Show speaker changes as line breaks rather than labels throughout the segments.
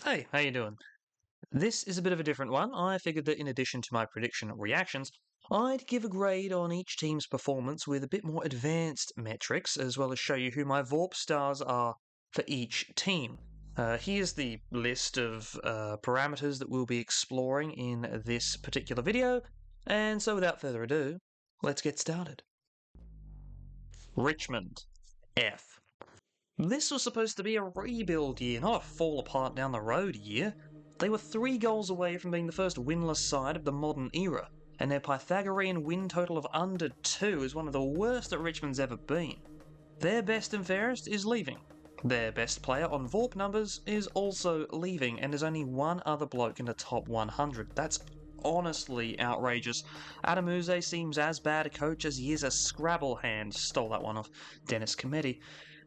Hey, how you doing? This is a bit of a different one. I figured that in addition to my prediction reactions, I'd give a grade on each team's performance with a bit more advanced metrics, as well as show you who my VORP stars are for each team. Here's the list of parameters that we'll be exploring in this particular video, and so without further ado, let's get started. Richmond, F. This was supposed to be a rebuild year, not a fall apart down the road year. They were 3 goals away from being the first winless side of the modern era, and their Pythagorean win total of under 2 is one of the worst that Richmond's ever been. Their best and fairest is leaving. Their best player on VORP numbers is also leaving, and there's only one other bloke in the top 100. That's honestly outrageous. Adamuze seems as bad a coach as he is a Scrabble hand. Stole that one off Dennis Cometti.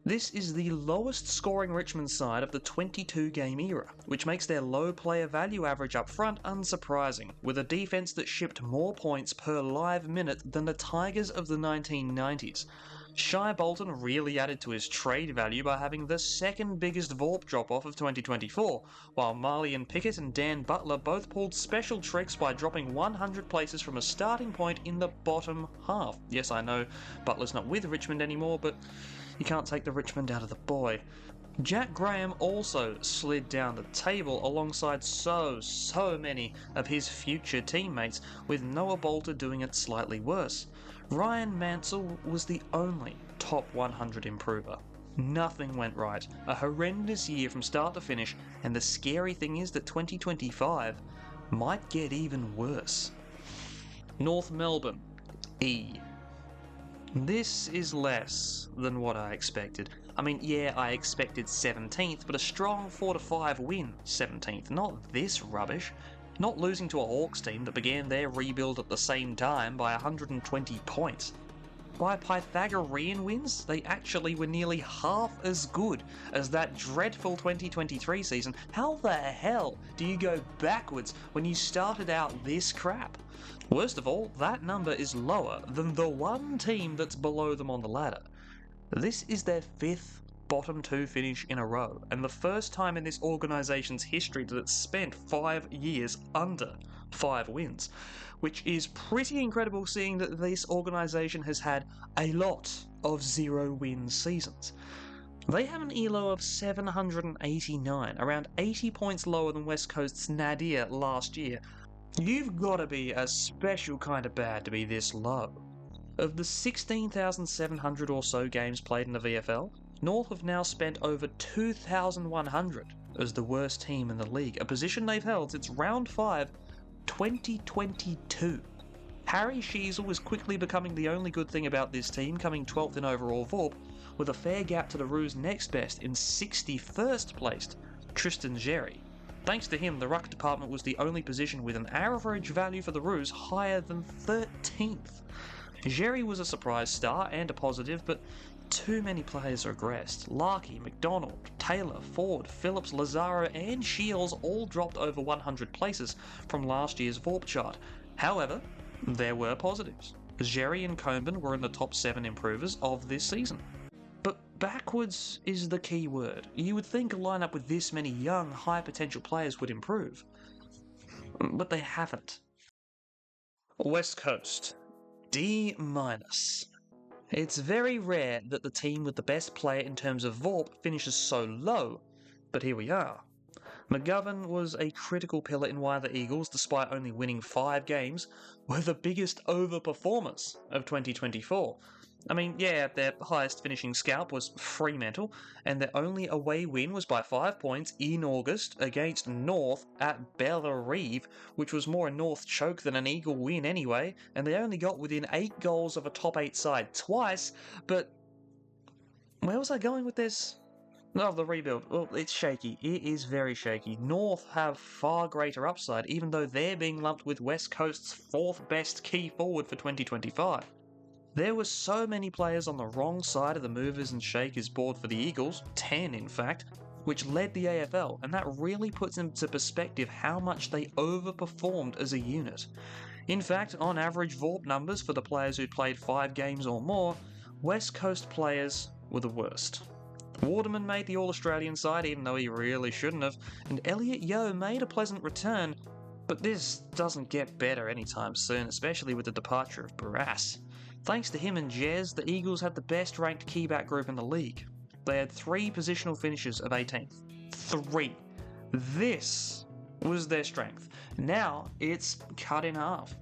This is the lowest scoring Richmond side of the 22-game era, which makes their low player value average up front unsurprising, with a defence that shipped more points per live minute than the Tigers of the 1990s. Shai Bolton really added to his trade value by having the second biggest VORP drop-off of 2024, while Marley and Pickett and Dan Butler both pulled special tricks by dropping 100 places from a starting point in the bottom half. Yes, I know Butler's not with Richmond anymore, but you can't take the Richmond out of the boy. Jack Graham also slid down the table alongside so many of his future teammates, with Noah Bolter doing it slightly worse. Ryan Mansell was the only top 100 improver. Nothing went right. A horrendous year from start to finish, and the scary thing is that 2025 might get even worse. North Melbourne, E. This is less than what I expected. I mean, yeah, I expected 17th, but a strong 4-5 win 17th, not this rubbish. Not losing to a Hawks team that began their rebuild at the same time by 120 points. By Pythagorean wins, they actually were nearly half as good as that dreadful 2023 season. How the hell do you go backwards when you started out this crap? Worst of all, that number is lower than the one team that's below them on the ladder. This is their 5th bottom 2 finish in a row, and the first time in this organisation's history that it's spent 5 years under 5 wins, which is pretty incredible seeing that this organisation has had a lot of 0-win seasons. They have an ELO of 789, around 80 points lower than West Coast's Nadir last year. You've got to be a special kind of bad to be this low. Of the 16,700 or so games played in the VFL, North have now spent over 2,100 as the worst team in the league, a position they've held since round 5, 2022. Harry Sheasel is quickly becoming the only good thing about this team, coming 12th in overall VORP, with a fair gap to the Roos' next best in 61st placed Tristan Xerri. Thanks to him, the ruck department was the only position with an average value for the Roos higher than 13th. Xerri was a surprise star and a positive, but too many players regressed. Larkey, McDonald, Taylor, Ford, Phillips, Lazaro and Shields all dropped over 100 places from last year's VORP chart. However, there were positives. Xerri and Comben were in the top 7 improvers of this season. But backwards is the key word. You would think a lineup with this many young, high-potential players would improve. But they haven't. West Coast, D-. It's very rare that the team with the best player in terms of VORP finishes so low, but here we are. McGovern was a critical pillar in why the Eagles, despite only winning 5 games, were the biggest overperformers of 2024. I mean, yeah, their highest finishing scalp was Fremantle, and their only away win was by 5 points in August against North at Bellarive, which was more a North choke than an Eagle win anyway, and they only got within 8 goals of a top 8 side twice, but where was I going with this? Oh, the rebuild. Well, it's shaky. It is very shaky. North have far greater upside, even though they're being lumped with West Coast's 4th best key forward for 2025. There were so many players on the wrong side of the movers and shakers board for the Eagles, 10 in fact, which led the AFL, and that really puts into perspective how much they overperformed as a unit. In fact, on average VORP numbers for the players who played 5 games or more, West Coast players were the worst. Waterman made the All-Australian side even though he really shouldn't have, and Elliot Yeo made a pleasant return, but this doesn't get better anytime soon, especially with the departure of Barras. Thanks to him and Jez, the Eagles had the best ranked keyback group in the league. They had 3 positional finishes of 18th. 3. This was their strength. Now it's cut in half.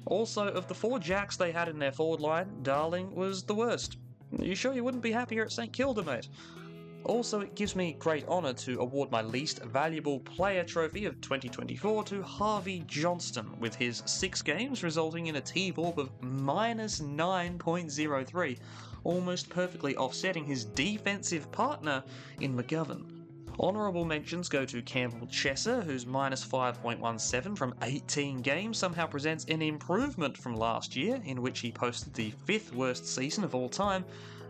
Also, of the 4 jacks they had in their forward line, Darling was the worst. You sure you wouldn't be happier at St Kilda, mate? Also, it gives me great honour to award my least valuable player trophy of 2024 to Harvey Johnston, with his 6 games resulting in a T-Vorp of -9.03, almost perfectly offsetting his defensive partner in McGovern. Honourable mentions go to Campbell Chesser, whose -5.17 from 18 games somehow presents an improvement from last year, in which he posted the 5th worst season of all time,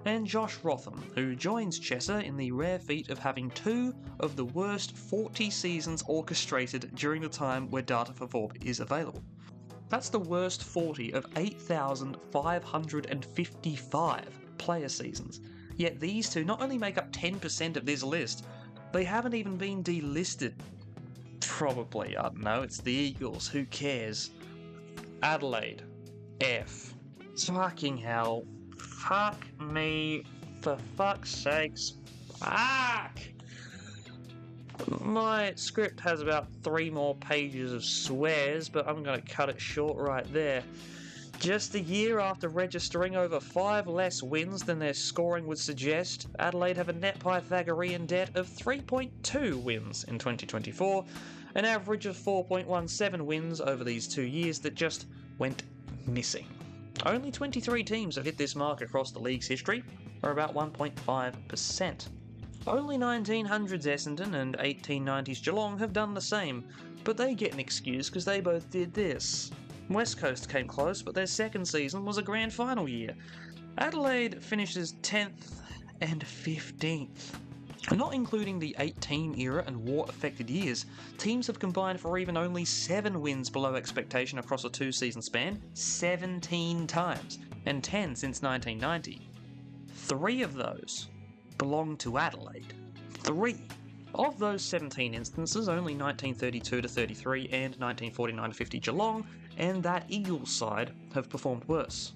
and Josh Rotham, who joins Chesser in the rare feat of having 2 of the worst 40 seasons orchestrated during the time where data for VORP is available. That's the worst 40 of 8,555 player seasons. Yet these two not only make up 10% of this list, they haven't even been delisted. Probably, I don't know, it's the Eagles, who cares? Adelaide, F. Fucking hell. Fuck me, for fuck's sakes. Fuck! My script has about 3 more pages of swears, but I'm going to cut it short right there. Just a year after registering over 5 less wins than their scoring would suggest, Adelaide have a net Pythagorean debt of 3.2 wins in 2024, an average of 4.17 wins over these 2 years that just went missing. Only 23 teams have hit this mark across the league's history, or about 1.5%. Only 1900s Essendon and 1890s Geelong have done the same, but they get an excuse because they both did this. West Coast came close, but their second season was a grand final year. Adelaide finishes 10th and 15th. Not including the 8-team era and war-affected years, teams have combined for even only 7 wins below expectation across a 2-season span 17 times, and 10 since 1990. 3 of those belong to Adelaide. 3. Of those 17 instances, only 1932-33 and 1949-50 Geelong and that Eagles side have performed worse.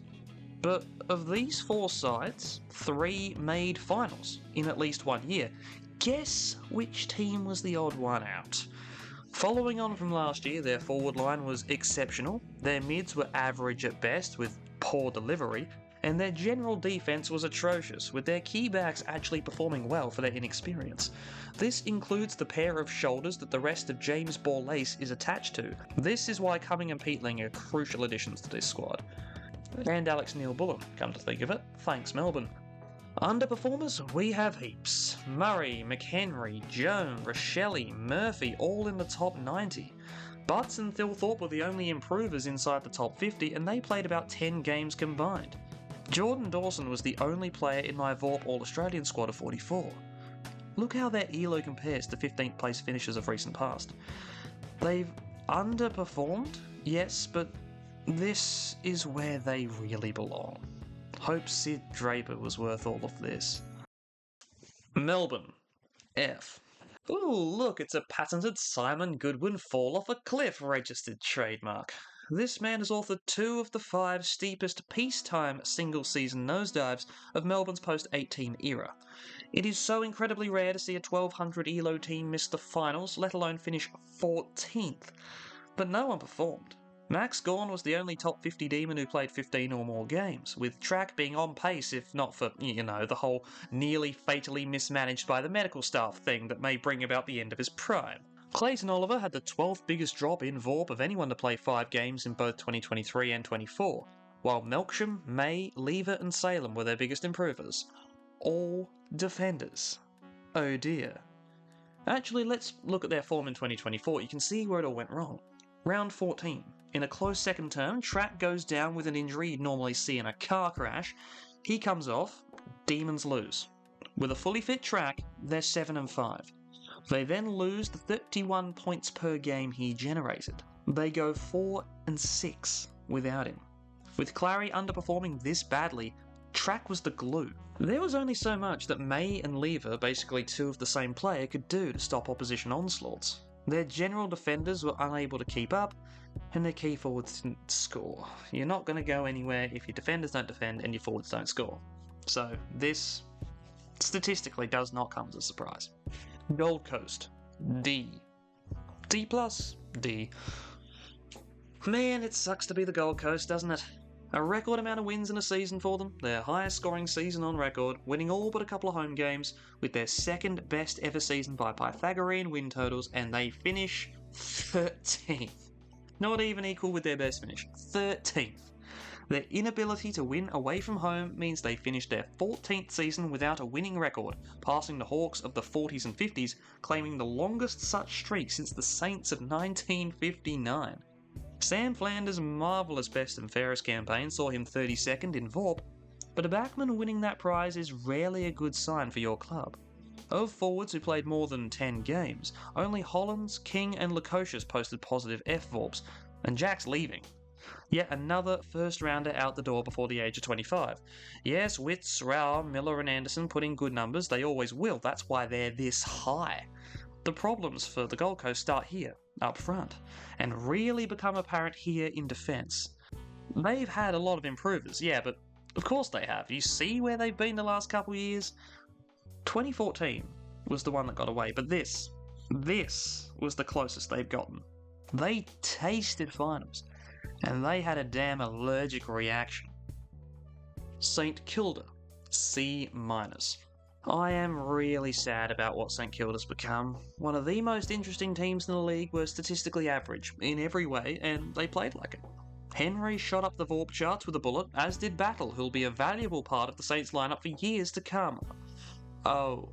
But of these 4 sides, 3 made finals in at least 1 year. Guess which team was the odd one out? Following on from last year, their forward line was exceptional, their mids were average at best with poor delivery, and their general defense was atrocious, with their key backs actually performing well for their inexperience. This includes the pair of shoulders that the rest of James Borlase is attached to. This is why Cumming and Peatling are crucial additions to this squad. And Alex Neil-Bullen, come to think of it. Thanks, Melbourne. Underperformers, we have heaps. Murray, McHenry, Joan, Rochelle, Murphy, all in the top 90. Butts and Thilthorpe were the only improvers inside the top 50, and they played about 10 games combined. Jordan Dawson was the only player in my VORP All-Australian squad of 44. Look how their ELO compares to 15th place finishes of recent past. They've underperformed, yes, but this is where they really belong. Hope Sid Draper was worth all of this. Melbourne, F. Ooh, look, it's a patented Simon Goodwin fall off a cliff registered trademark. This man has authored 2 of the 5 steepest peacetime single-season nosedives of Melbourne's post-18 era. It is so incredibly rare to see a 1200 ELO team miss the finals, let alone finish 14th. But no one performed. Max Gawn was the only top 50 demon who played 15 or more games, with Track being on pace if not for, the whole nearly fatally mismanaged by the medical staff thing that may bring about the end of his prime. Clayton Oliver had the 12th biggest drop in VORP of anyone to play 5 games in both 2023 and 24, while Melksham, May, Lever and Salem were their biggest improvers. All defenders. Oh dear. Actually, let's look at their form in 2024. You can see where it all went wrong. Round 14. In a close second term, Track goes down with an injury you'd normally see in a car crash. He comes off, Demons lose. With a fully fit Track, they're 7 and 5. They then lose the 31 points per game he generated. They go 4 and 6 without him. With Clary underperforming this badly, Track was the glue. There was only so much that May and Lever, basically two of the same player, could do to stop opposition onslaughts. Their general defenders were unable to keep up, and their key forwards didn't score. You're not going to go anywhere if your defenders don't defend and your forwards don't score. So this, statistically, does not come as a surprise. Gold Coast, D. D+, D. Man, it sucks to be the Gold Coast, doesn't it? A record amount of wins in a season for them, their highest scoring season on record, winning all but a couple of home games, with their second best ever season by Pythagorean win totals, and they finish 13th. Not even equal with their best finish, 13th. Their inability to win away from home means they finished their 14th season without a winning record, passing the Hawks of the 40s and 50s, claiming the longest such streak since the Saints of 1959. Sam Flanders' marvellous best and fairest campaign saw him 32nd in VORP, but a backman winning that prize is rarely a good sign for your club. Of forwards who played more than 10 games, only Hollands, King and Lukosius posted positive F-VORPs, and Jack's leaving. Yet another first rounder out the door before the age of 25. Yes, Witts, Rauer, Miller and Anderson put in good numbers, they always will, that's why they're this high. The problems for the Gold Coast start here, up front, and really become apparent here in defence. They've had a lot of improvers, yeah, but of course they have. You see where they've been the last couple of years? 2014 was the one that got away, but this was the closest they've gotten. They tasted finals, and they had a damn allergic reaction. St Kilda, C-. I am really sad about what St Kilda's become. One of the most interesting teams in the league were statistically average, in every way, and they played like it. Henry shot up the VORP charts with a bullet, as did Battle, who'll be a valuable part of the Saints lineup for years to come. Oh.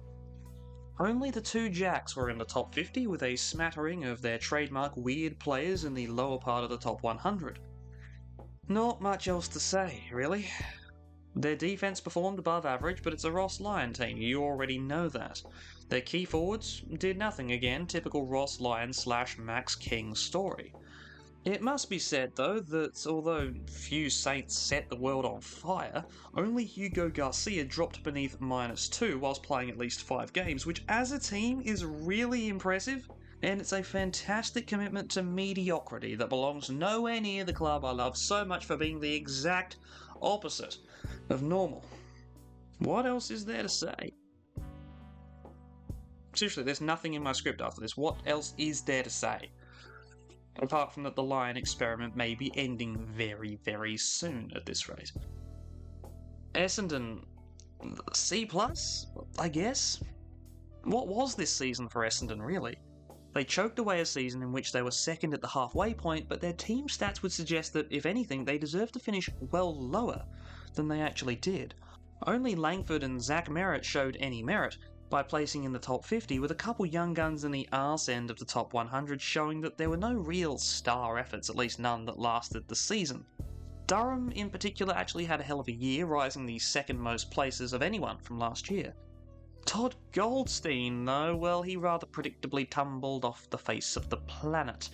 Only the two Jacks were in the top 50, with a smattering of their trademark weird players in the lower part of the top 100. Not much else to say, really. Their defense performed above average, but it's a Ross Lyon team, you already know that. Their key forwards did nothing again, typical Ross Lyon / Max King story. It must be said, though, that although few Saints set the world on fire, only Hugo Garcia dropped beneath -2 whilst playing at least 5 games, which as a team is really impressive, and it's a fantastic commitment to mediocrity that belongs nowhere near the club I love so much for being the exact opposite of normal. What else is there to say? Seriously, there's nothing in my script after this. What else is there to say? Apart from that the Lion experiment may be ending very, very soon at this rate. Essendon, C+, I guess? What was this season for Essendon, really? They choked away a season in which they were second at the halfway point, but their team stats would suggest that, if anything, they deserved to finish well lower than they actually did. Only Langford and Zach Merritt showed any merit by placing in the top 50, with a couple young guns in the arse end of the top 100 showing that there were no real star efforts, at least none that lasted the season. Durham in particular actually had a hell of a year, rising the second most places of anyone from last year. Todd Goldstein, though, well, he rather predictably tumbled off the face of the planet.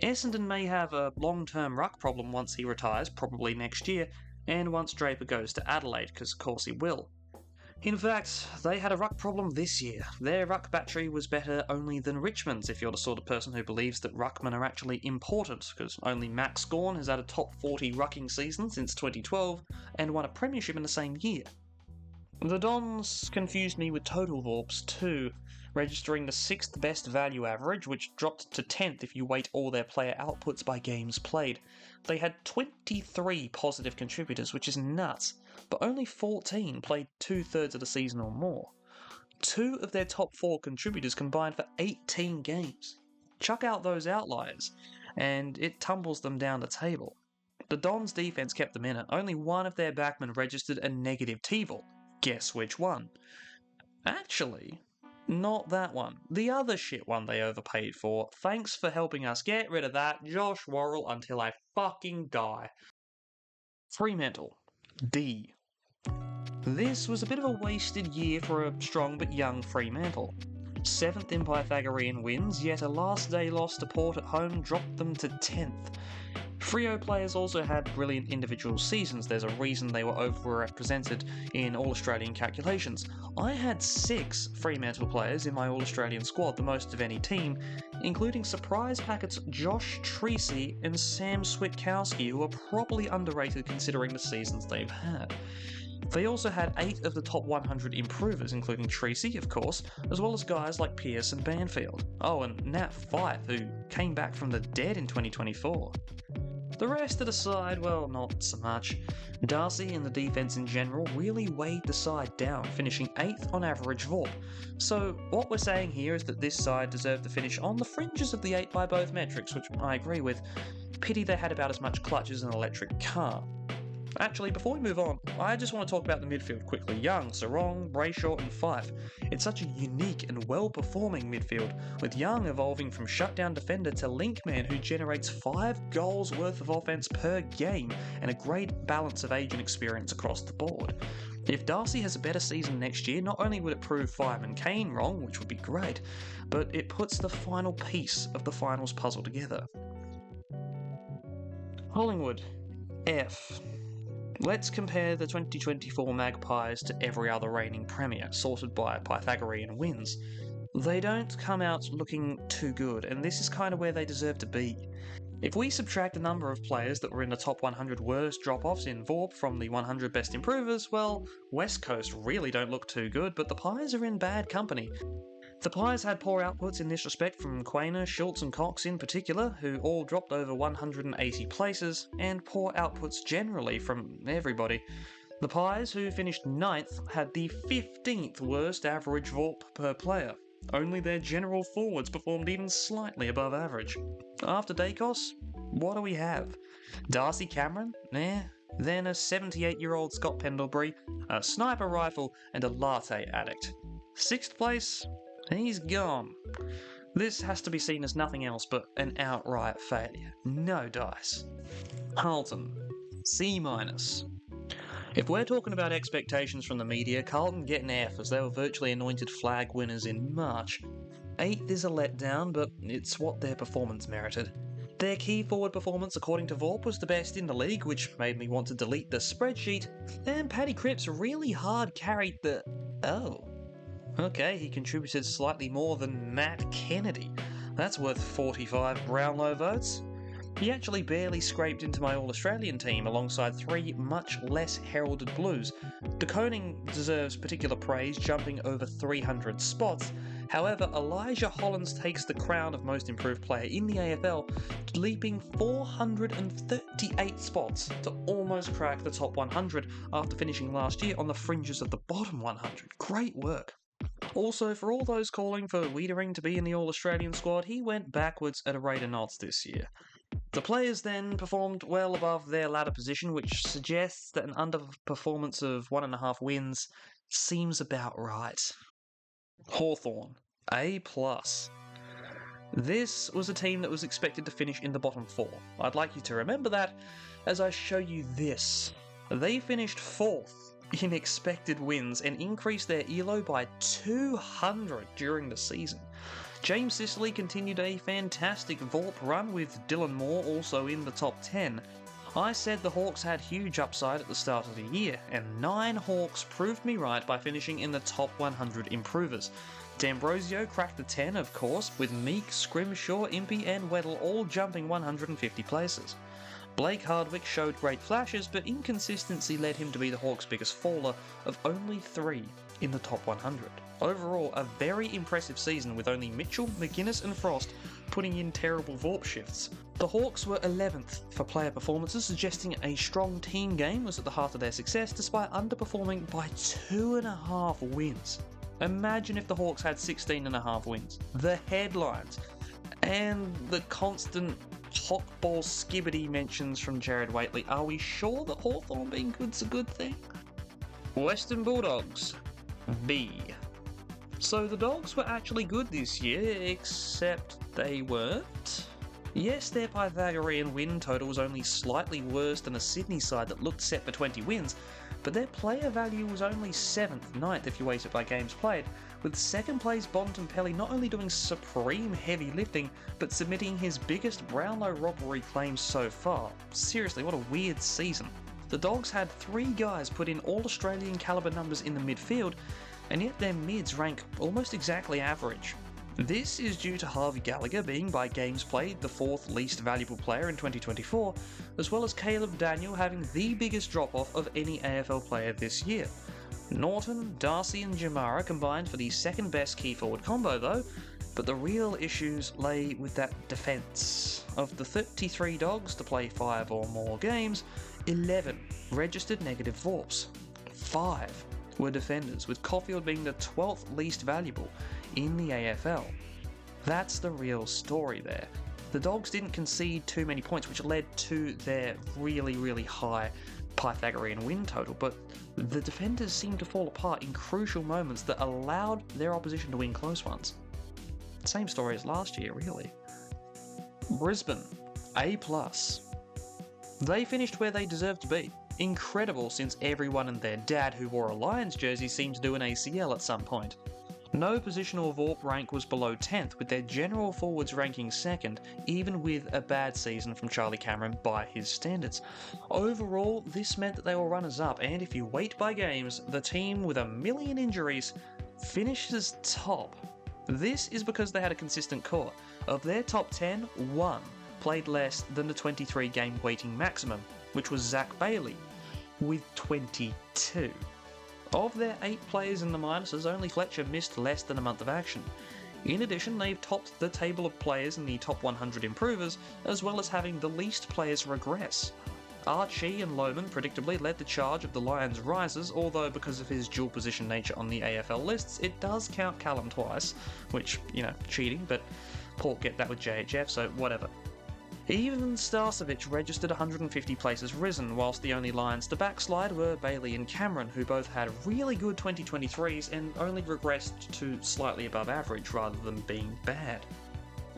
Essendon may have a long-term ruck problem once he retires, probably next year, and once Draper goes to Adelaide, because of course he will. In fact, they had a ruck problem this year. Their ruck battery was better only than Richmond's, if you're the sort of person who believes that ruckmen are actually important, because only Max Gawn has had a top 40 rucking season since 2012, and won a premiership in the same year. The Dons confused me with total VORPs too, registering the 6th best value average, which dropped to 10th if you weight all their player outputs by games played. They had 23 positive contributors, which is nuts, but only 14 played 2/3 of the season or more. 2 of their top 4 contributors combined for 18 games. Chuck out those outliers, and it tumbles them down the table. The Dons' defense kept them in it. Only one of their backmen registered a negative TVOL. Guess which one? Actually, not that one. The other shit one they overpaid for. Thanks for helping us get rid of that, Josh Worrell, until I fucking die. Fremantle, D. This was a bit of a wasted year for a strong but young Fremantle. 7th in Pythagorean wins, yet a last day loss to Port at home dropped them to 10th. Freo players also had brilliant individual seasons. There's a reason they were overrepresented in All-Australian calculations. I had 6 Fremantle players in my All-Australian squad, the most of any team, including surprise packets Josh Treacy and Sam Switkowski, who are properly underrated considering the seasons they've had. They also had 8 of the top 100 improvers, including Treacy, of course, as well as guys like Pearce and Banfield. Oh, and Nat Fyfe, who came back from the dead in 2024. The rest of the side, well, not so much. Darcy and the defence in general really weighed the side down, finishing 8th on average VORP. So what we're saying here is that this side deserved to finish on the fringes of the 8 by both metrics, which I agree with. Pity they had about as much clutch as an electric car. Actually, before we move on, I just want to talk about the midfield quickly. Young, Sarong, Brayshaw and Fyfe. It's such a unique and well-performing midfield, with Young evolving from shutdown defender to link man who generates 5 goals worth of offence per game and a great balance of age and experience across the board. If Darcy has a better season next year, not only would it prove Fyfe and Kane wrong, which would be great, but it puts the final piece of the finals puzzle together. Collingwood, F. Let's compare the 2024 Magpies to every other reigning premier, sorted by Pythagorean wins. They don't come out looking too good, and this is kind of where they deserve to be. If we subtract the number of players that were in the top 100 worst drop-offs in VORP from the 100 best improvers, well, West Coast really don't look too good, but the Pies are in bad company. The Pies had poor outputs in this respect from Quainer, Schultz and Cox in particular, who all dropped over 180 places, and poor outputs generally from everybody. The Pies, who finished 9th, had the 15th worst average VORP per player. Only their general forwards performed even slightly above average. After Dacos, what do we have? Darcy Cameron? Then a 78-year-old Scott Pendlebury, a sniper rifle and a latte addict. 6th place? He's gone. This has to be seen as nothing else but an outright failure. No dice. Carlton, C-. If we're talking about expectations from the media, Carlton get an F as they were virtually anointed flag winners in March. 8th is a letdown, but it's what their performance merited. Their key forward performance according to VORP was the best in the league, which made me want to delete the spreadsheet, and Paddy Cripps really hard carried the... Okay, he contributed slightly more than Matt Kennedy. That's worth 45 Brownlow votes. He actually barely scraped into my All-Australian team alongside 3 much less heralded Blues. De Koning deserves particular praise, jumping over 300 spots. However, Elijah Hollands takes the crown of most improved player in the AFL, leaping 438 spots to almost crack the top 100 after finishing last year on the fringes of the bottom 100. Great work. Also, for all those calling for Wiedering to be in the All-Australian squad, he went backwards at a rate of knots this year. The players then performed well above their ladder position, which suggests that an underperformance of 1.5 wins seems about right. Hawthorn, A+. This was a team that was expected to finish in the bottom 4. I'd like you to remember that as I show you this. They finished 4th in expected wins and increased their ELO by 200 during the season. James Sicily continued a fantastic VORP run with Dylan Moore also in the top 10. I said the Hawks had huge upside at the start of the year, and 9 Hawks proved me right by finishing in the top 100 improvers. D'Ambrosio cracked the 10, of course, with Meek, Scrimshaw, Impey and Weddle all jumping 150 places. Blake Hardwick showed great flashes, but inconsistency led him to be the Hawks' biggest faller of only 3 in the top 100. Overall, a very impressive season with only Mitchell, McGuinness and Frost putting in terrible VORP shifts. The Hawks were 11th for player performances, suggesting a strong team game was at the heart of their success despite underperforming by 2.5 wins. Imagine if the Hawks had 16.5 wins. The headlines and the constant hawkball skibbity mentions from Jared Waitley. Are we sure that Hawthorn being good's a good thing? Western Bulldogs, B. So the Dogs were actually good this year, except they weren't. Yes, their Pythagorean win total was only slightly worse than a Sydney side that looked set for 20 wins, but their player value was only 7th, 9th if you weight it by games played, with second place Bontempelli not only doing supreme heavy lifting, but submitting his biggest Brownlow robbery claim so far. Seriously, what a weird season. The Dogs had 3 guys put in all-Australian calibre numbers in the midfield, and yet their mids rank almost exactly average. This is due to Harvey Gallagher being, by games played, the 4th least valuable player in 2024, as well as Caleb Daniel having the biggest drop-off of any AFL player this year. Norton, Darcy and Jamara combined for the second best key forward combo though, but the real issues lay with that defence. Of the 33 Dogs to play 5 or more games, 11 registered negative VORPs. 5 were defenders, with Caulfield being the 12th least valuable in the AFL. That's the real story there. The Dogs didn't concede too many points, which led to their really high Pythagorean win total, but the defenders seemed to fall apart in crucial moments that allowed their opposition to win close ones. Same story as last year, really. Brisbane, A+. They finished where they deserved to be. Incredible, since everyone and their dad who wore a Lions jersey seemed to do an ACL at some point. No positional VORP rank was below 10th, with their general forwards ranking 2nd, even with a bad season from Charlie Cameron by his standards. Overall, this meant that they were runners-up, and if you weight by games, the team with a million injuries finishes top. This is because they had a consistent core. Of their top 10, 1 played less than the 23-game weighting maximum, which was Zach Bailey, with 22. Of their 8 players in the minuses, only Fletcher missed less than a month of action. In addition, they've topped the table of players in the top 100 improvers, as well as having the least players regress. Archie and Lohman predictably led the charge of the Lions' rises, although because of his dual position nature on the AFL lists, it does count Callum twice, which, cheating, but Port get that with JHF, so whatever. Even Starcevic registered 150 places risen, whilst the only Lions to backslide were Bailey and Cameron, who both had really good 2023s and only regressed to slightly above average rather than being bad.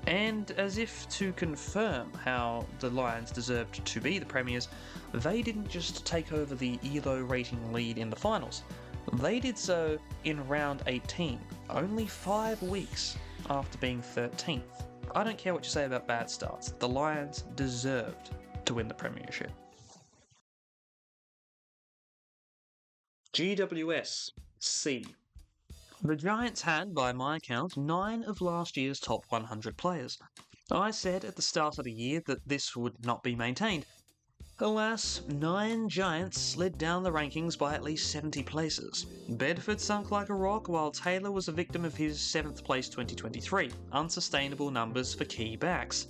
And as if to confirm how the Lions deserved to be the premiers, they didn't just take over the ELO rating lead in the finals. They did so in round 18, only 5 weeks after being 13th. I don't care what you say about bad starts, the Lions deserved to win the premiership. GWS C. The Giants had, by my count, 9 of last year's top 100 players. I said at the start of the year that this would not be maintained. Alas, 9 Giants slid down the rankings by at least 70 places. Bedford sunk like a rock, while Taylor was a victim of his 7th place 2023, unsustainable numbers for key backs.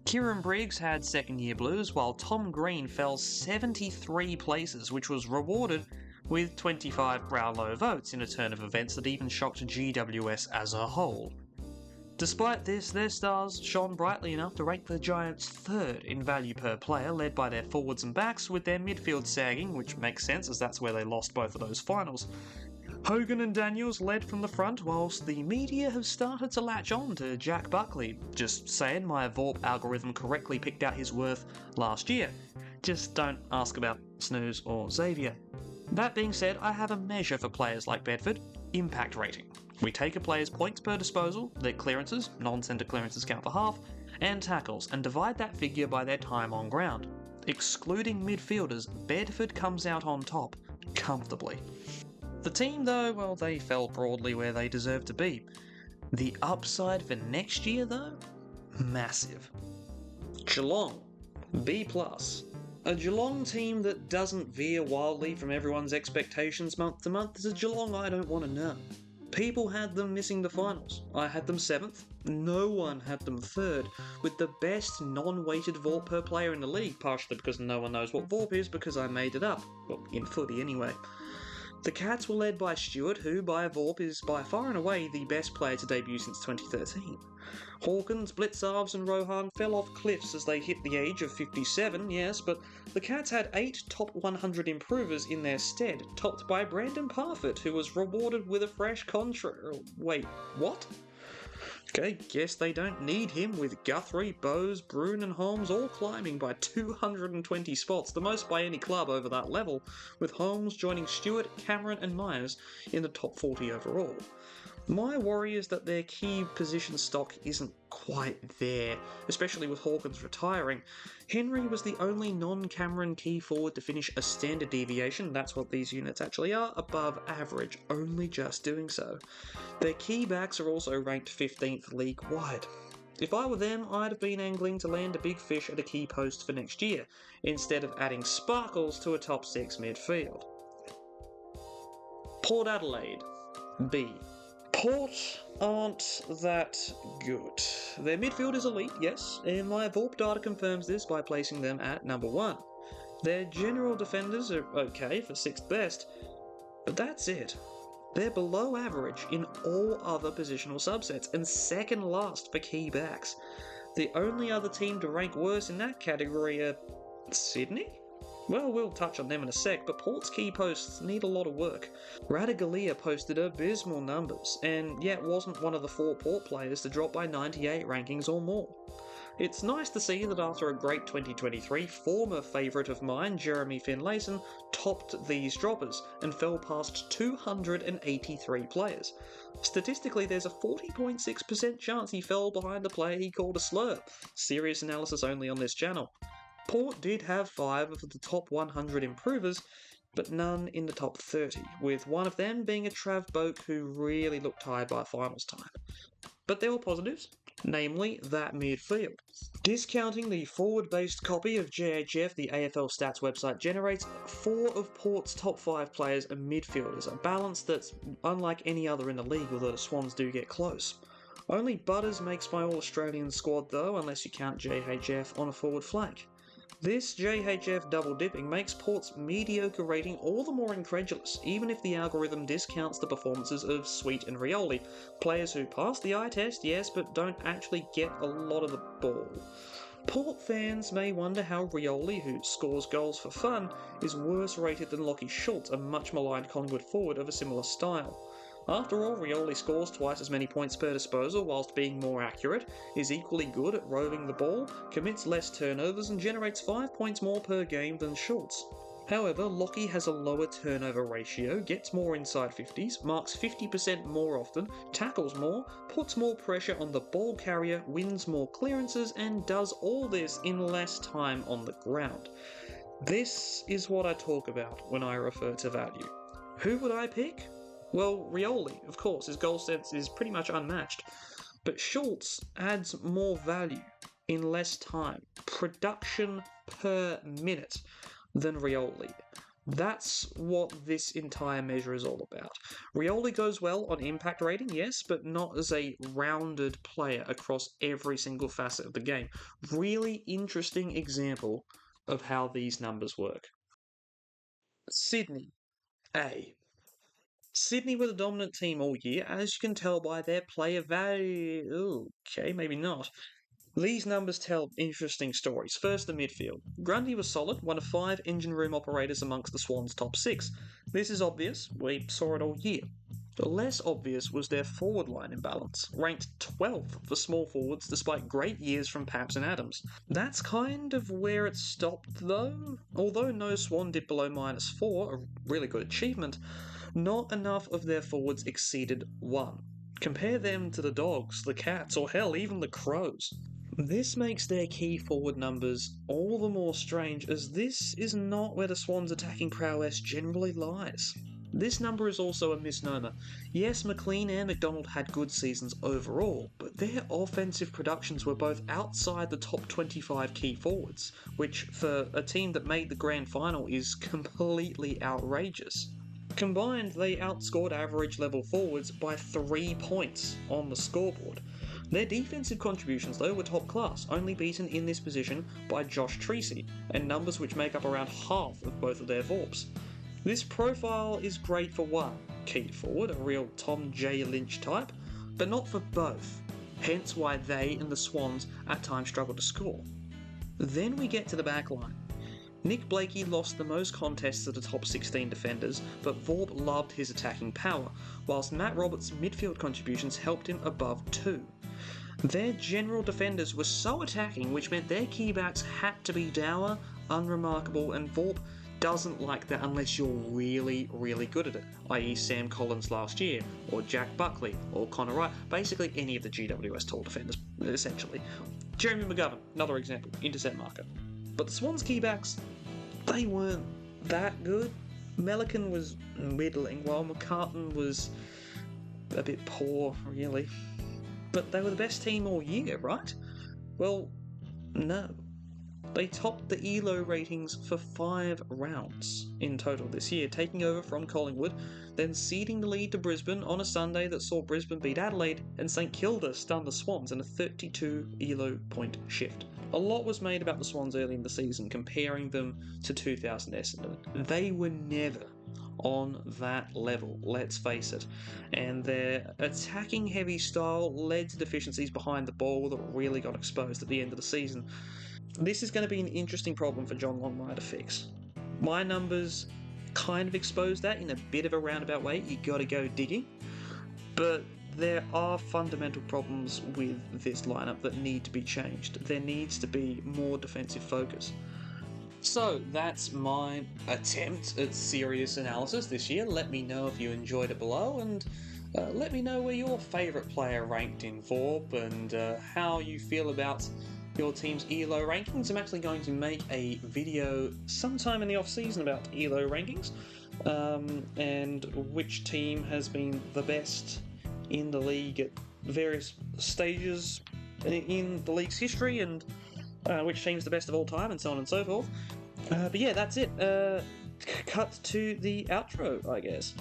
Kieran Briggs had second-year blues, while Tom Green fell 73 places, which was rewarded with 25 Brownlow votes in a turn of events that even shocked GWS as a whole. Despite this, their stars shone brightly enough to rank the Giants 3rd in value per player, led by their forwards and backs, with their midfield sagging, which makes sense as that's where they lost both of those finals. Hogan and Daniels led from the front, whilst the media have started to latch on to Jack Buckley. Just saying, my VORP algorithm correctly picked out his worth last year. Just don't ask about Snooze or Xavier. That being said, I have a measure for players like Bedford: impact rating. We take a player's points per disposal, their clearances, non-centre clearances count for half, and tackles, and divide that figure by their time on ground. Excluding midfielders, Bedford comes out on top, comfortably. The team though, well, they fell broadly where they deserve to be. The upside for next year though? Massive. Geelong, B+. A Geelong team that doesn't veer wildly from everyone's expectations month to month is a Geelong I don't want to know. People had them missing the finals. I had them 7th. No one had them 3rd, with the best non-weighted VORP per player in the league, partially because no one knows what VORP is because I made it up. Well, in footy anyway. The Cats were led by Stewart, who by VORP is by far and away the best player to debut since 2013. Hawkins, Blitzarves and Rohan fell off cliffs as they hit the age of 57, yes, but the Cats had 8 top 100 improvers in their stead, topped by Brandon Parfitt, who was rewarded with a fresh contract. Wait, what? Okay, guess they don't need him, with Guthrie, Bowes, Bruin and Holmes all climbing by 220 spots, the most by any club over that level, with Holmes joining Stewart, Cameron and Myers in the top 40 overall. My worry is that their key position stock isn't quite there, especially with Hawkins retiring. Henry was the only non-Cameron key forward to finish a standard deviation, that's what these units actually are, above average, only just doing so. Their key backs are also ranked 15th league-wide. If I were them, I'd have been angling to land a big fish at a key post for next year, instead of adding sparkles to a top 6 midfield. Port Adelaide, B. Port aren't that good. Their midfield is elite, yes, and my VORP data confirms this by placing them at number 1. Their general defenders are okay for 6th best, but that's it. They're below average in all other positional subsets, and second last for key backs. The only other team to rank worse in that category are Sydney? Well, we'll touch on them in a sec, but Port's key posts need a lot of work. Radaglia posted abysmal numbers, and yet wasn't one of the 4 Port players to drop by 98 rankings or more. It's nice to see that after a great 2023, former favourite of mine, Jeremy Finlayson, topped these droppers and fell past 283 players. Statistically, there's a 40.6% chance he fell behind the player he called a slur. Serious analysis only on this channel. Port did have 5 of the top 100 improvers, but none in the top 30, with one of them being a Trav Boak who really looked tired by finals time. But there were positives, namely that midfield. Discounting the forward-based copy of GHF the AFL stats website generates, 4 of Port's top 5 players are midfielders, a balance that's unlike any other in the league, although the Swans do get close. Only Butters makes my All-Australian squad though, unless you count JHF on a forward flank. This JHF double-dipping makes Port's mediocre rating all the more incredulous, even if the algorithm discounts the performances of Sweet and Rioli, players who pass the eye test, yes, but don't actually get a lot of the ball. Port fans may wonder how Rioli, who scores goals for fun, is worse rated than Lachie Schultz, a much maligned Collingwood forward of a similar style. After all, Rioli scores twice as many points per disposal whilst being more accurate, is equally good at roving the ball, commits less turnovers and generates 5 points more per game than Schultz. However, Lachie has a lower turnover ratio, gets more inside 50s, marks 50% more often, tackles more, puts more pressure on the ball carrier, wins more clearances, and does all this in less time on the ground. This is what I talk about when I refer to value. Who would I pick? Well, Rioli, of course, his goal sense is pretty much unmatched, but Schultz adds more value in less time, production per minute, than Rioli. That's what this entire measure is all about. Rioli goes well on impact rating, yes, but not as a rounded player across every single facet of the game. Really interesting example of how these numbers work. Sydney, A. Sydney were the dominant team all year, as you can tell by their player value. Okay, maybe not. These numbers tell interesting stories. First, the midfield. Grundy was solid, one of 5 engine room operators amongst the Swans' top 6. This is obvious, we saw it all year. Less obvious was their forward line imbalance, ranked 12th for small forwards despite great years from Paps and Adams. That's kind of where it stopped though. Although no Swan dipped below -4, a really good achievement, not enough of their forwards exceeded 1. Compare them to the Dogs, the Cats, or hell, even the Crows. This makes their key forward numbers all the more strange, as this is not where the Swans' attacking prowess generally lies. This number is also a misnomer. Yes, McLean and McDonald had good seasons overall, but their offensive productions were both outside the top 25 key forwards, which for a team that made the grand final is completely outrageous. Combined, they outscored average level forwards by 3 points on the scoreboard. Their defensive contributions, though, were top class, only beaten in this position by Josh Treacy, and numbers which make up around half of both of their VORPs. This profile is great for one key forward, a real Tom J. Lynch type, but not for both, hence why they and the Swans at times struggle to score. Then we get to the back line. Nick Blakey lost the most contests of the top 16 defenders, but VORP loved his attacking power, whilst Matt Roberts' midfield contributions helped him above 2. Their general defenders were so attacking, which meant their key backs had to be dour, unremarkable, and VORP doesn't like that unless you're really, really good at it, i.e. Sam Collins last year, or Jack Buckley, or Connor Wright, basically any of the GWS tall defenders, essentially. Jeremy McGovern, another example, intercept marker. But the Swans keybacks, they weren't that good. Melican was middling, while McCartan was a bit poor, really. But they were the best team all year, right? Well, no. They topped the ELO ratings for 5 rounds in total this year, taking over from Collingwood, then ceding the lead to Brisbane on a Sunday that saw Brisbane beat Adelaide and St Kilda stun the Swans in a 32 ELO point shift. A lot was made about the Swans early in the season, comparing them to 2000 Essendon. They were never on that level, let's face it, and their attacking heavy style led to deficiencies behind the ball that really got exposed at the end of the season. This is going to be an interesting problem for John Longmire to fix. My numbers kind of expose that in a bit of a roundabout way. You got to go digging, but there are fundamental problems with this lineup that need to be changed. There needs to be more defensive focus. So that's my attempt at serious analysis this year. Let me know if you enjoyed it below, and let me know where your favourite player ranked in VORP and how you feel about your team's ELO rankings. I'm actually going to make a video sometime in the off-season about ELO rankings and which team has been the best in the league at various stages in the league's history, and which team's the best of all time, and so on and so forth. But yeah, that's it. Cut to the outro, I guess.